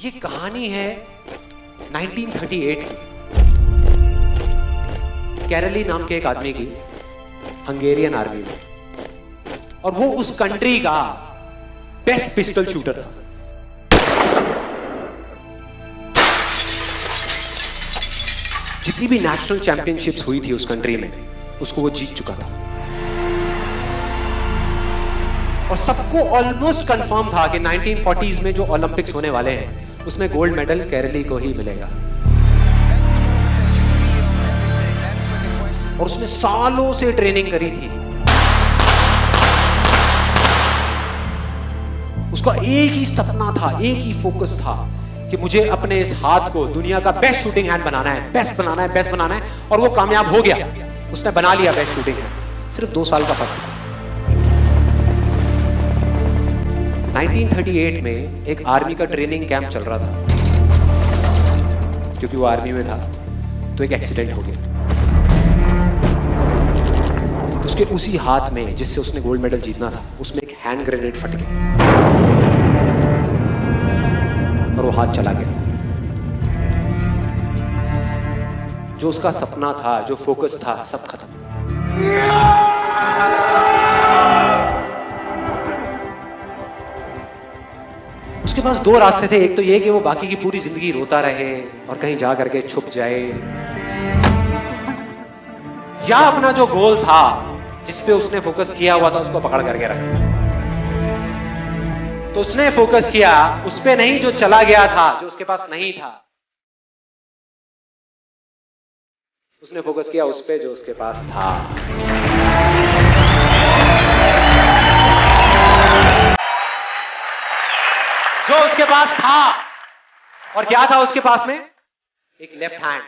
ये कहानी है 1938 की, कैरली नाम के एक आदमी की, हंगेरियन आर्मी में, और वो उस कंट्री का बेस्ट पिस्टल शूटर था। जितनी भी नेशनल चैंपियनशिप्स हुई थी उस कंट्री में, उसको वो जीत चुका था। और सबको ऑलमोस्ट कंफर्म था कि 1940s में जो ओलंपिक्स होने वाले हैं उसमें गोल्ड मेडल कैरली को ही मिलेगा। और उसने सालों से ट्रेनिंग करी थी। उसका एक ही सपना था, एक ही फोकस था कि मुझे अपने इस हाथ को दुनिया का बेस्ट शूटिंग हैंड बनाना है, बेस्ट बनाना है, बेस्ट बनाना है। और वो कामयाब हो गया, उसने बना लिया बेस्ट शूटिंग हैंड। सिर्फ 2 साल का फर्क था। 1938 में एक आर्मी का ट्रेनिंग कैंप चल रहा था। क्योंकि वो आर्मी में था तो एक एक्सीडेंट हो गया। उसके उसी हाथ में जिससे उसने गोल्ड मेडल जीतना था, उसमें एक हैंड ग्रेनेड फट गया और वो हाथ चला गया। जो उसका सपना था, जो फोकस था, सब खत्म। उसके पास 2 रास्ते थे। एक तो ये कि वो बाकी की पूरी जिंदगी रोता रहे और कहीं जा करके छुप जाए, या अपना जो गोल था जिस पे उसने फोकस किया हुआ था उसको पकड़ करके रखे। तो उसने फोकस किया उस पे नहीं जो चला गया था, जो उसके पास नहीं था। उसने फोकस किया उस पे जो उसके पास था। जो उसके पास था। और क्या था उसके पास में? एक लेफ्ट हैंड,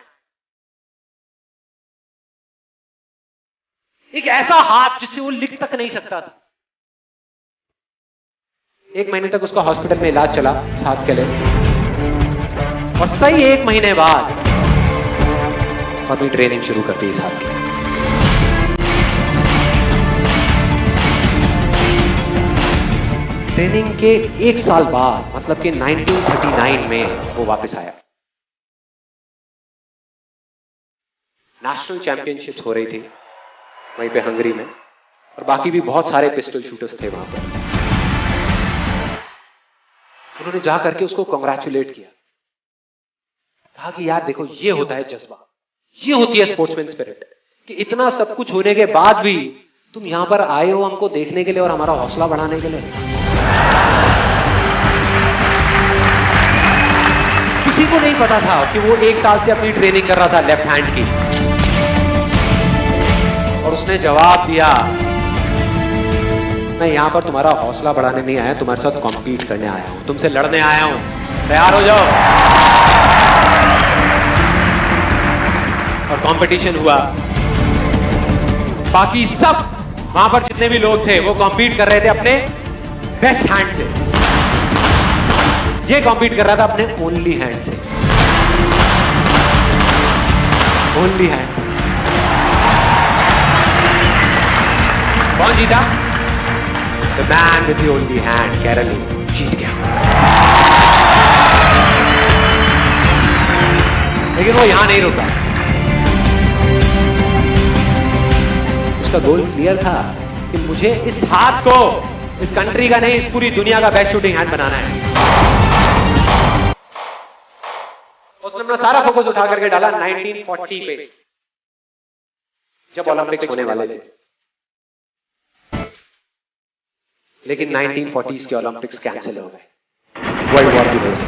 एक ऐसा हाथ जिससे वो लिख तक नहीं सकता था। 1 महीने तक उसका हॉस्पिटल में इलाज चला इस हाथ के लिए। और सही 1 महीने बाद अपनी ट्रेनिंग शुरू कर दी इस हाथ की। ट्रेनिंग के 1 साल बाद, मतलब कि 1939 में वो वापस आया। नेशनल चैंपियनशिप्स हो रही थी वहीं पे हंगरी में, और बाकी भी बहुत सारे पिस्टल शूटर्स थे वहां पर। उन्होंने जा करके उसको कांग्रेचुलेट किया। कहा कि यार देखो, ये होता है जज्बा, ये होती है स्पोर्ट्समैन स्पिरिट, कि इतना सब कुछ होने के बाद भी तुम यहां पर आए हो हमको देखने के लिए और हमारा हौसला बढ़ाने के लिए। किसी को नहीं पता था कि वो 1 साल से अपनी ट्रेनिंग कर रहा था लेफ्ट हैंड की। और उसने जवाब दिया, मैं यहां पर तुम्हारा हौसला बढ़ाने नहीं आया, तुम्हारे साथ कॉम्पीट करने आया हूं, तुमसे लड़ने आया हूं, तैयार हो जाओ। और कंपटीशन हुआ। बाकी सब वहां पर जितने भी लोग थे वो कॉम्पीट कर रहे थे अपने बेस्ट हैंड से। ये कॉम्पीट कर रहा था अपने ओनली हैंड से। ओनली हैंड से। कौन जीता? The man with the only hand, Kairali, जीत गया। लेकिन वो यहां नहीं रुका। उसका गोल क्लियर था कि मुझे इस हाथ को इस कंट्री का नहीं, इस पूरी दुनिया का बेस्ट शूटिंग हैंड बनाना है। उसने अपना सारा फोकस उठा करके डाला 1940 पे, जब ओलंपिक्स होने वाले थे। लेकिन 1940s के ओलंपिक्स कैंसिल हो गए वर्ल्ड वॉर की वजह से।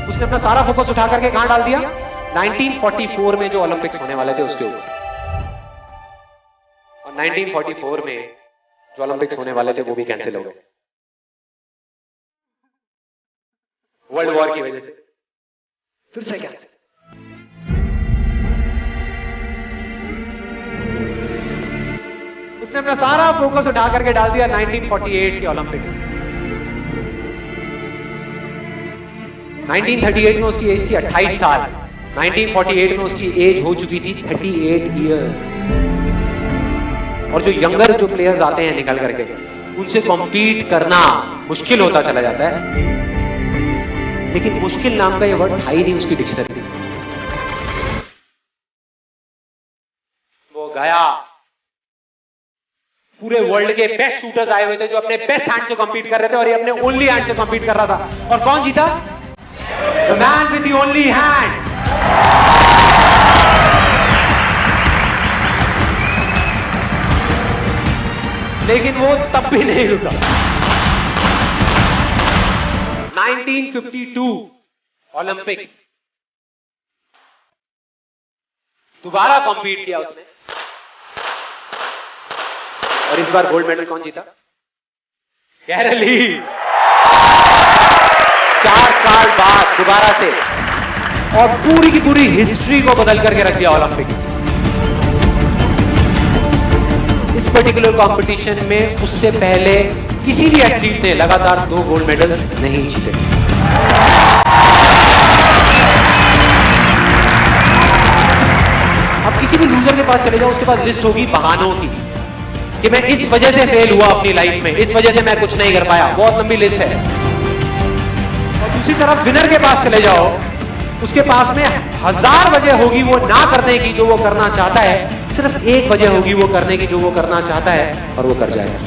उसने अपना सारा फोकस उठा करके कहां डाल दिया? 1944 में जो ओलंपिक्स होने वाले थे उसके ऊपर। और 1944 में जो ओलंपिक्स होने वाले थे वो भी कैंसिल हो गए वर्ल्ड वॉर की वजह से। फिर से कैंसिल। उसने अपना सारा फोकस उठा करके डाल दिया 1948 के ओलंपिक्स में। 1938 में उसकी एज थी 28 साल। 1948 में उसकी एज हो चुकी थी 38 इयर्स। और जो यंगर जो प्लेयर्स आते हैं निकल करके, उनसे कॉम्पीट करना मुश्किल होता चला जाता है। लेकिन मुश्किल नाम का ये वर्ड था ही नहीं उसकी डिक्शनरी। वो गया, पूरे वर्ल्ड के बेस्ट शूटर्स आए हुए थे जो अपने बेस्ट हैंड से कॉम्पीट कर रहे थे, और ये अपने ओनली हैंड से कॉम्पीट कर रहा था। और कौन जीता? The man with the only hand. लेकिन वो तब भी नहीं रुका। 1952 ओलंपिक्स, दोबारा कॉम्पीट किया उसने, और इस बार गोल्ड मेडल कौन जीता? कैरल ली। 4 साल बाद दोबारा से, और पूरी की पूरी हिस्ट्री को बदल करके रख दिया ओलंपिक्स। इस पर्टिकुलर कंपटीशन में उससे पहले किसी भी एथलीट ने लगातार 2 गोल्ड मेडल्स नहीं जीते। अब किसी भी लूजर के पास चले जाओ, उसके पास लिस्ट होगी बहानों की कि मैं इस वजह से फेल हुआ अपनी लाइफ में, इस वजह से मैं कुछ नहीं कर पाया। बहुत लंबी लिस्ट है। और दूसरी तरफ विनर के पास चले जाओ, उसके पास में 1000 वजह होगी वो ना करने की जो वो करना चाहता है, सिर्फ एक वजह होगी वो करने की जो वो करना चाहता है, और वो कर जाएगा।